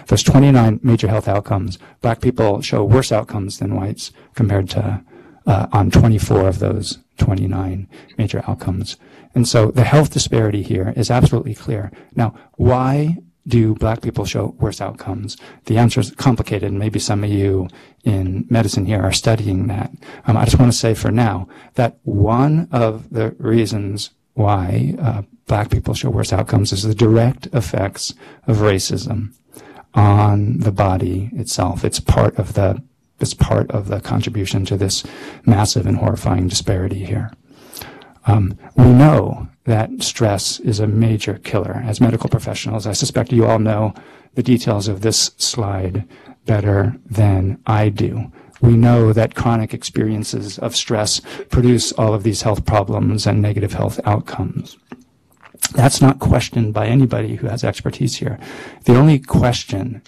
Those 29 major health outcomes, black people show worse outcomes than whites compared to on 24 of those 29 major outcomes. And so the health disparity here is absolutely clear. Now, why do black people show worse outcomes? The answer is complicated, and maybe some of you in medicine here are studying that. I just want to say for now that one of the reasons why black people show worse outcomes is the direct effects of racism on the body itself. It's part of the contribution to this massive and horrifying disparity here. We know that stress is a major killer. As medical professionals, I suspect you all know the details of this slide better than I do. We know that chronic experiences of stress produce all of these health problems and negative health outcomes. That's not questioned by anybody who has expertise here. The only question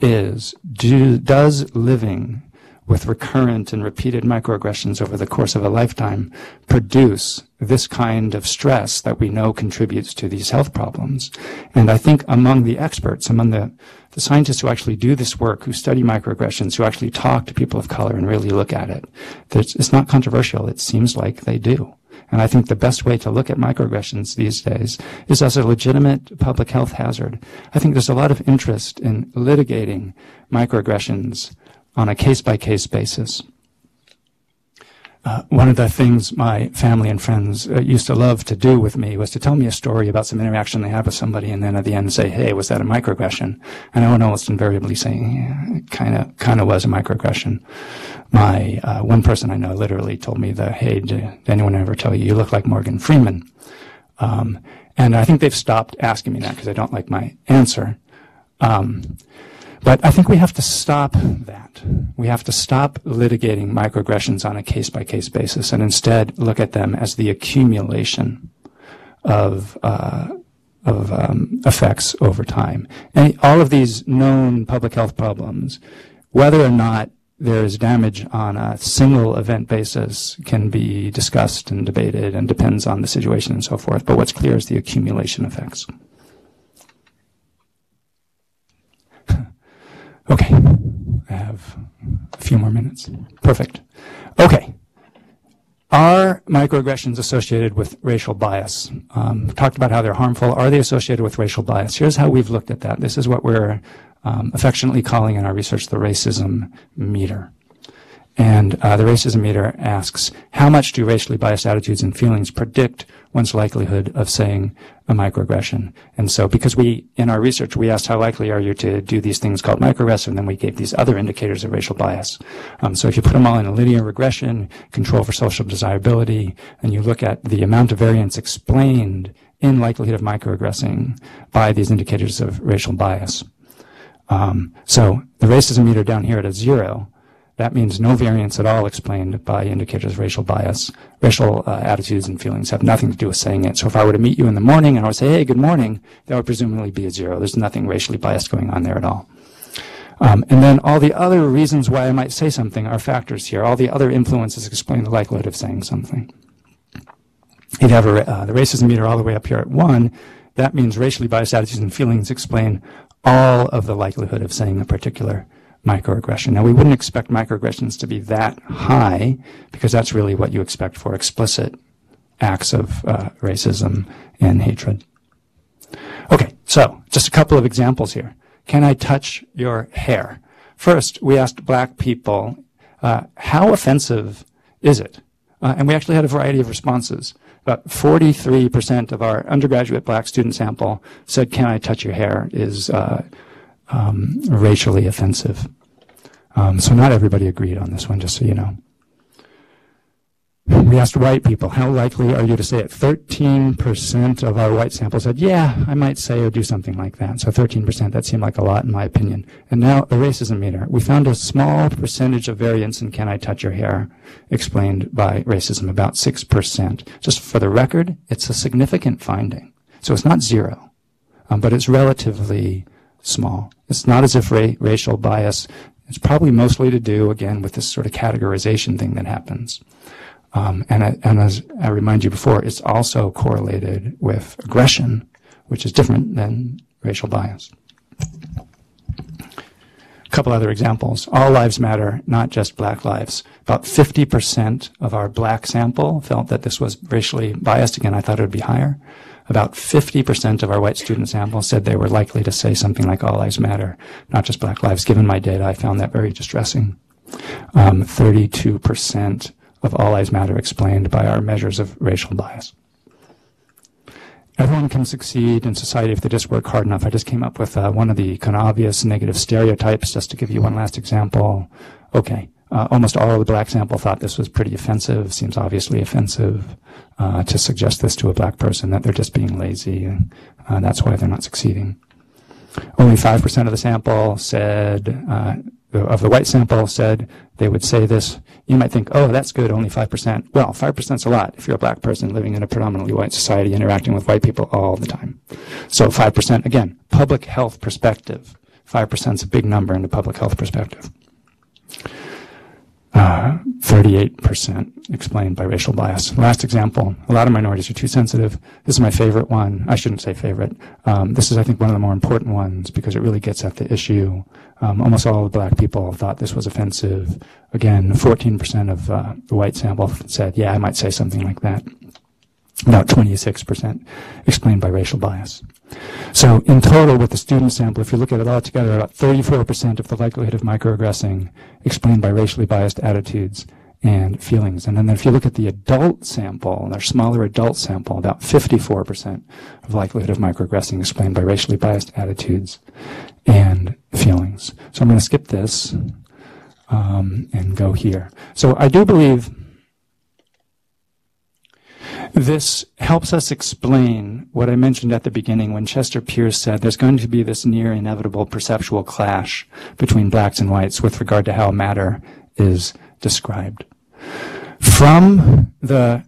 is, does living with recurrent and repeated microaggressions over the course of a lifetime produce this kind of stress that we know contributes to these health problems? And I think among the experts, among the scientists who actually do this work, who study microaggressions, who actually talk to people of color and really look at it, it's not controversial. It seems like they do. And I think the best way to look at microaggressions these days is as a legitimate public health hazard. I think there's a lot of interest in litigating microaggressions on a case-by-case basis. One of the things my family and friends used to love to do with me was to tell me a story about some interaction they had with somebody, and then at the end say, "Hey, was that a microaggression?" And I would almost invariably say, "Yeah, it kind of was a microaggression." My one person I know literally told me "Hey, did anyone ever tell you look like Morgan Freeman?" And I think they've stopped asking me that because I don't like my answer. But I think we have to stop that. We have to stop litigating microaggressions on a case-by-case basis and instead look at them as the accumulation of effects over time. And all of these known public health problems, whether or not there is damage on a single event basis, can be discussed and debated and depends on the situation and so forth. But what's clear is the accumulation effects. Okay, I have a few more minutes. Perfect. Okay. Are microaggressions associated with racial bias? Talked about how they're harmful. Are they associated with racial bias? Here's how we've looked at that. This is what we're affectionately calling in our research the racism meter. And the racism meter asks, how much do racially biased attitudes and feelings predict one's likelihood of saying a microaggression? And so because in our research, we asked how likely are you to do these things called microaggression, and then we gave these other indicators of racial bias. So if you put them all in a linear regression, control for social desirability, and you look at the amount of variance explained in likelihood of microaggressing by these indicators of racial bias. So the racism meter down here at a 0, that means no variance at all explained by indicators of racial bias. Racial attitudes and feelings have nothing to do with saying it. So if I were to meet you in the morning and I would say, "Hey, good morning," that would presumably be a 0. There's nothing racially biased going on there at all. And then all the other reasons why I might say something are factors here. All the other influences explain the likelihood of saying something. If you have the racism meter all the way up here at 1, that means racially biased attitudes and feelings explain all of the likelihood of saying a particular microaggression. Now, we wouldn't expect microaggressions to be that high because that's really what you expect for explicit acts of racism and hatred. Okay, so just a couple of examples here. Can I touch your hair? First, we asked black people, how offensive is it? And we actually had a variety of responses. About 43% of our undergraduate black student sample said, "Can I touch your hair?" is racially offensive. So not everybody agreed on this one, just so you know. We asked white people, how likely are you to say it? 13% of our white sample said, "Yeah, I might say or do something like that." So 13%, that seemed like a lot in my opinion. And now the racism meter. We found a small percentage of variance in "Can I touch your hair?" explained by racism, about 6%. Just for the record, it's a significant finding. So it's not 0, but it's relatively small. It's not as if racial bias, it's probably mostly to do, again, with this sort of categorization thing that happens. And as I remind you before, it's also correlated with aggression, which is different than racial bias. A couple other examples. All lives matter, not just black lives. About 50% of our black sample felt that this was racially biased. Again, I thought it would be higher. About 50% of our white student sample said they were likely to say something like "all lives matter, not just black lives." Given my data, I found that very distressing. 32% of all lives matter explained by our measures of racial bias. Everyone can succeed in society if they just work hard enough. I just came up with one of the kind of obvious negative stereotypes, just to give you one last example. Okay, almost all of the black sample thought this was pretty offensive, seems obviously offensive. to suggest this to a black person, that they're just being lazy, and that's why they're not succeeding. Only 5% of the sample said, of the white sample said they would say this. You might think, oh, that's good, only 5%. Well, 5% is a lot if you're a black person living in a predominantly white society interacting with white people all the time. So 5%, again, public health perspective. 5% is a big number in the public health perspective. 38% explained by racial bias. Last example, a lot of minorities are too sensitive. This is my favorite one. I shouldn't say favorite. This is, I think, one of the more important ones because it really gets at the issue. Almost all of the black people thought this was offensive. Again, 14% of the white sample said, yeah, I might say something like that. About 26% explained by racial bias. So in total, with the student sample, if you look at it all together, about 34% of the likelihood of microaggressing explained by racially biased attitudes and feelings. And then if you look at the adult sample, their smaller adult sample, about 54% of likelihood of microaggressing explained by racially biased attitudes and feelings. So I'm going to skip this and go here. So I do believe this helps us explain what I mentioned at the beginning when Chester Pierce said there's going to be this near inevitable perceptual clash between blacks and whites with regard to how matter is described. From the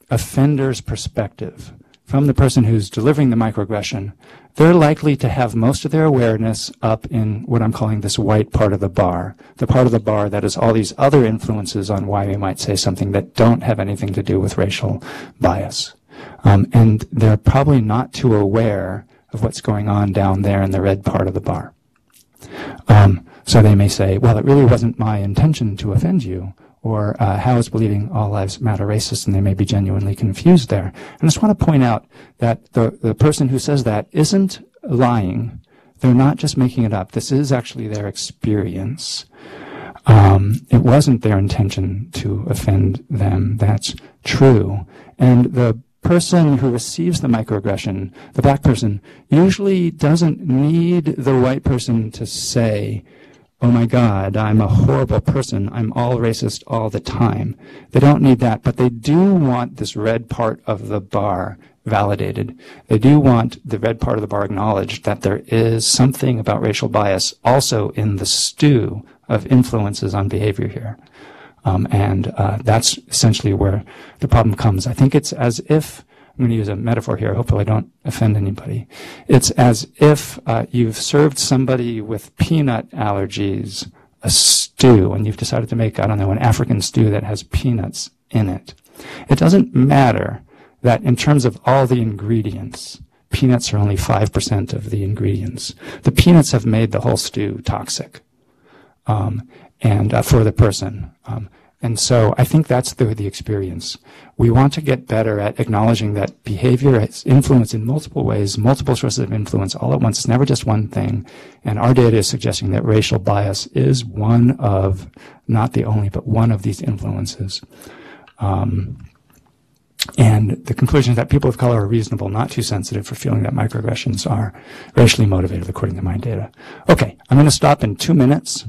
offender's perspective, from the person who's delivering the microaggression, they're likely to have most of their awareness up in what I'm calling this white part of the bar, the part of the bar that is all these other influences on why we might say something that don't have anything to do with racial bias. And they're probably not too aware of what's going on down there in the red part of the bar. So they may say, well, it really wasn't my intention to offend you, or how is believing all lives matter racist, and they may be genuinely confused there. And I just want to point out that the person who says that isn't lying. They're not just making it up. This is actually their experience. It wasn't their intention to offend them. That's true. And the person who receives the microaggression, the black person, usually doesn't need the white person to say, oh my God, I'm a horrible person. I'm all racist all the time. They don't need that, but they do want this red part of the bar validated. They do want the red part of the bar acknowledged that there is something about racial bias also in the stew of influences on behavior here. And that's essentially where the problem comes. I think it's as if, I'm going to use a metaphor here, hopefully I don't offend anybody. It's as if you've served somebody with peanut allergies a stew, and you've decided to make, I don't know, an African stew that has peanuts in it. It doesn't matter that in terms of all the ingredients, peanuts are only 5% of the ingredients. The peanuts have made the whole stew toxic and for the person. And so I think that's the experience. We want to get better at acknowledging that behavior is influenced in multiple ways, multiple sources of influence all at once. It's never just one thing. And our data is suggesting that racial bias is one of, not the only, but one of these influences. And the conclusion is that people of color are reasonable, not too sensitive for feeling that microaggressions are racially motivated, according to my data. Okay, I'm going to stop in 2 minutes.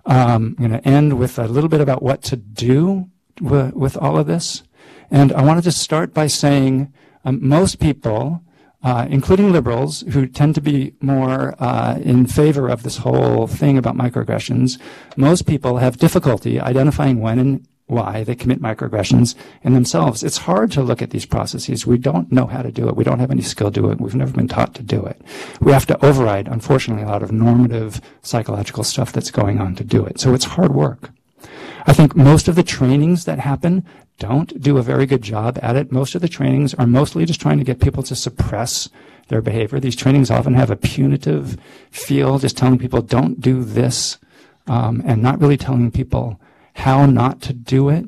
I'm going to end with a little bit about what to do with all of this. And I want to just start by saying most people, including liberals, who tend to be more in favor of this whole thing about microaggressions, most people have difficulty identifying when and why they commit microaggressions in themselves. It's hard to look at these processes. We don't know how to do it. We don't have any skill to do it. We've never been taught to do it. We have to override, unfortunately, a lot of normative psychological stuff that's going on to do it. So it's hard work. I think most of the trainings that happen don't do a very good job at it. Most of the trainings are mostly just trying to get people to suppress their behavior. These trainings often have a punitive feel, just telling people don't do this, and not really telling people how not to do it.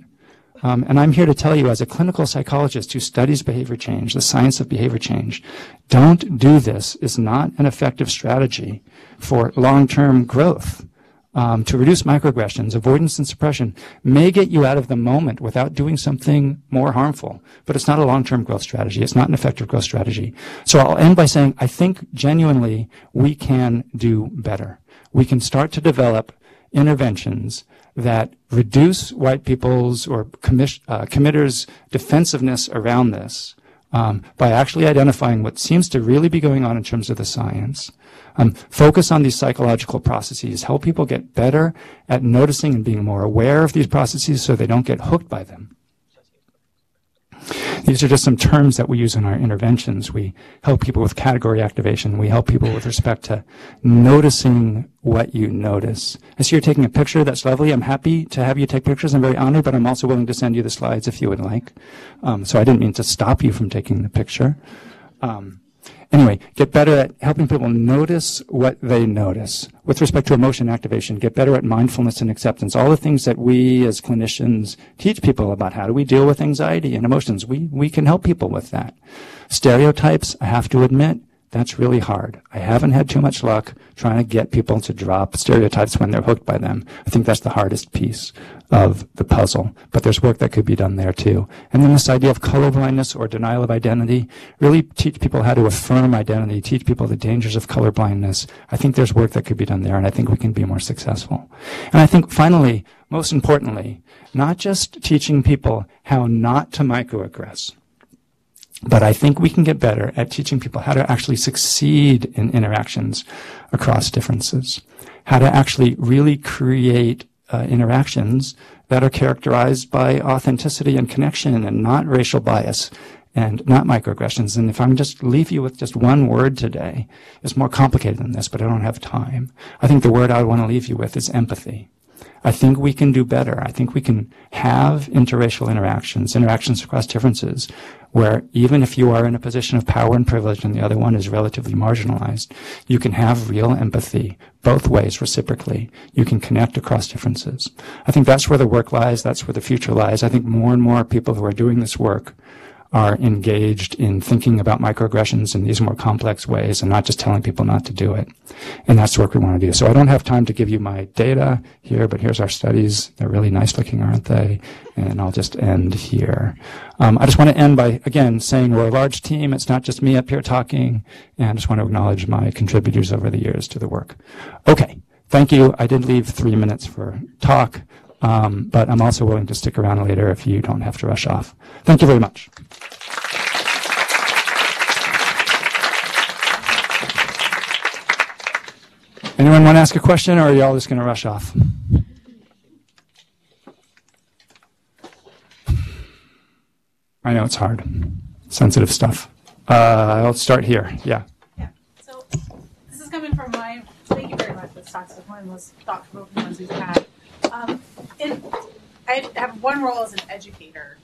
And I'm here to tell you, as a clinical psychologist who studies behavior change, the science of behavior change, don't do this is not an effective strategy for long-term growth. To reduce microaggressions, avoidance and suppression may get you out of the moment without doing something more harmful, but it's not a long-term growth strategy. It's not an effective growth strategy. So I'll end by saying I think genuinely we can do better. We can start to develop interventions that reduce white people's or committers' defensiveness around this by actually identifying what seems to really be going on in terms of the science. Focus on these psychological processes. Help people get better at noticing and being more aware of these processes so they don't get hooked by them. These are just some terms that we use in our interventions. We help people with category activation. We help people with respect to noticing what you notice. I see you're taking a picture. That's lovely. I'm happy to have you take pictures. I'm very honored, but I'm also willing to send you the slides if you would like. So I didn't mean to stop you from taking the picture. Anyway, get better at helping people notice what they notice. With respect to emotion activation, get better at mindfulness and acceptance. All the things that we as clinicians teach people about how do we deal with anxiety and emotions. We can help people with that. Stereotypes, I have to admit, that's really hard. I haven't had too much luck trying to get people to drop stereotypes when they're hooked by them. I think that's the hardest piece of the puzzle. But there's work that could be done there too. And then this idea of colorblindness or denial of identity, really teach people how to affirm identity, teach people the dangers of colorblindness. I think there's work that could be done there, and I think we can be more successful. And I think finally, most importantly, not just teaching people how not to microaggress, but I think we can get better at teaching people how to actually succeed in interactions across differences, how to actually really create interactions that are characterized by authenticity and connection and not racial bias and not microaggressions. And if I'm just leave you with just one word today, it's more complicated than this, but I don't have time. I think the word I want to leave you with is empathy. I think we can do better. I think we can have interracial interactions across differences, where even if you are in a position of power and privilege and the other one is relatively marginalized, you can have real empathy both ways reciprocally. You can connect across differences. I think that's where the work lies. That's where the future lies. I think more and more people who are doing this work are engaged in thinking about microaggressions in these more complex ways and not just telling people not to do it. And that's the work we want to do. So I don't have time to give you my data here, but here's our studies. They're really nice looking, aren't they? And I'll just end here. I just want to end by, again, saying we're a large team. It's not just me up here talking. And I just want to acknowledge my contributors over the years to the work. Okay. Thank you. I did leave 3 minutes for talk. But I'm also willing to stick around later if you don't have to rush off. Thank you very much. Anyone want to ask a question, or are you all just going to rush off? I know it's hard. Sensitive stuff. I'll start here. Yeah. Yeah. So this is coming from my, thank you very much. This talks with one of the most thought-provoking ones we've had. I have one role as an educator,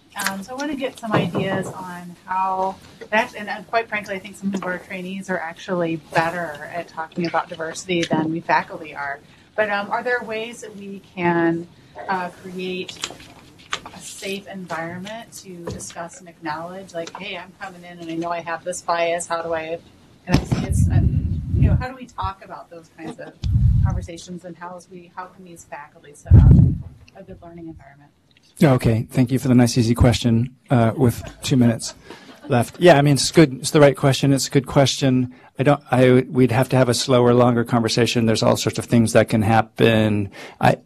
so I want to get some ideas on how that, and quite frankly, I think some of our trainees are actually better at talking about diversity than we faculty are. But are there ways that we can create a safe environment to discuss and acknowledge, like, hey, I'm coming in and I know I have this bias. How do I, and it's how do we talk about those kinds of conversations, and how can we as faculty set up a good learning environment? Okay, thank you for the nice, easy question with 2 minutes left. Yeah, I mean, it's good. It's the right question. It's a good question. We'd have to have a slower, longer conversation. There's all sorts of things that can happen.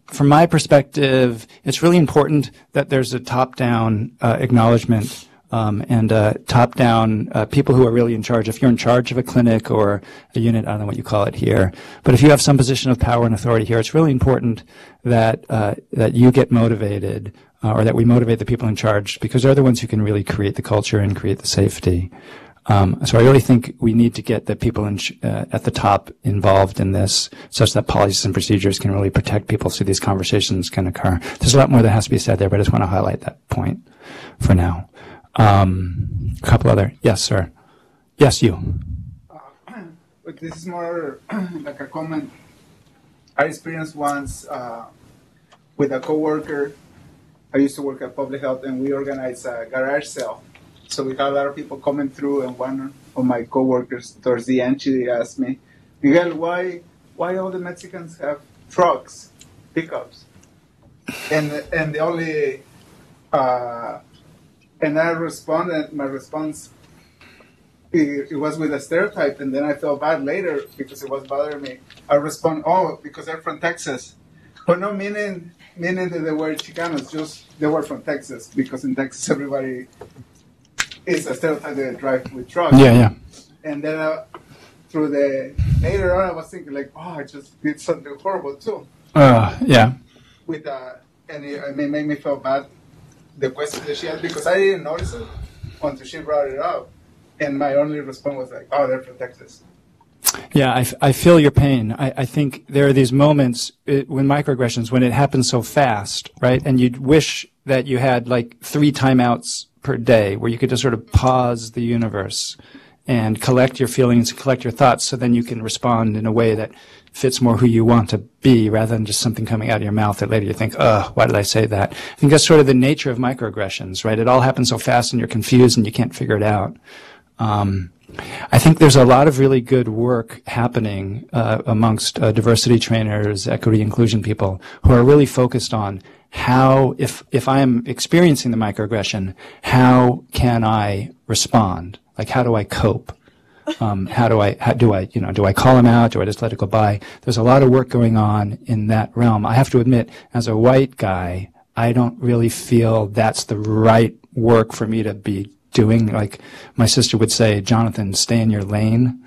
From my perspective, it's really important that there's a top-down acknowledgement and top-down people who are really in charge. If you're in charge of a clinic or a unit, I don't know what you call it here, but if you have some position of power and authority here, it's really important that that you get motivated or that we motivate the people in charge, because they're the ones who can really create the culture and create the safety. So I really think we need to get the people at the top involved in this, such that policies and procedures can really protect people so these conversations can occur. There's a lot more that has to be said there, but I just want to highlight that point for now. A couple other. Yes, sir. Yes, you. But this is more like a comment I experienced once with a coworker. I used to work at public health, and we organized a garage sale. So we had a lot of people coming through, and one of my coworkers towards the end, she asked me, Miguel, why all the Mexicans have trucks, pickups? And the only and I responded, my response, it was with a stereotype, and then I felt bad later because it was bothering me. I respond, oh, because they're from Texas. But no, meaning that they were Chicanos, just they were from Texas, because in Texas everybody is a stereotype that they drive with trucks. Yeah, yeah. And then later on I was thinking like, oh, I just did something horrible too. Yeah. With and it made me feel bad, the question that she asked, because I didn't notice it until she brought it up. And my only response was like, oh, they're from Texas. Yeah, I feel your pain. I think there are these moments when microaggressions, when it happens so fast, right? And you'd wish that you had like 3 timeouts per day where you could just sort of pause the universe and collect your feelings, collect your thoughts, so then you can respond in a way that fits more who you want to be, rather than just something coming out of your mouth that later you think, why did I say that? I think that's sort of the nature of microaggressions, right? It all happens so fast and you're confused and you can't figure it out. I think there's a lot of really good work happening amongst diversity trainers, equity inclusion people, who are really focused on how, if I am experiencing the microaggression, how can I respond? Like, how do I cope? Do I call him out? Do I just let it go by? There's a lot of work going on in that realm. I have to admit, as a white guy, I don't really feel that's the right work for me to be doing. Like my sister would say, Jonathan, stay in your lane.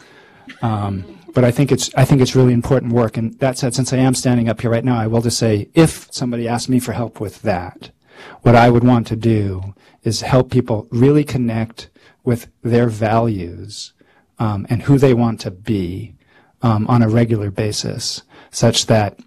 But I think it's really important work. And that said, since I am standing up here right now, I will just say, if somebody asked me for help with that, what I would want to do is help people really connect with their values and who they want to be on a regular basis, such that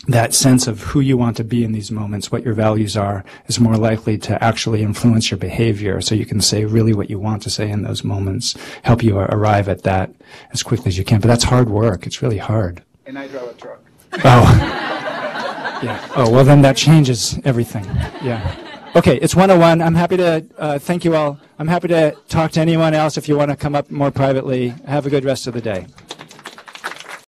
that sense of who you want to be in these moments, what your values are, is more likely to actually influence your behavior, so you can say really what you want to say in those moments, help you arrive at that as quickly as you can. But that's hard work. It's really hard. And I drive a truck. Oh. Yeah. Oh, well, then that changes everything. Yeah. Okay, it's 101. I'm happy to thank you all. I'm happy to talk to anyone else if you want to come up more privately. Have a good rest of the day.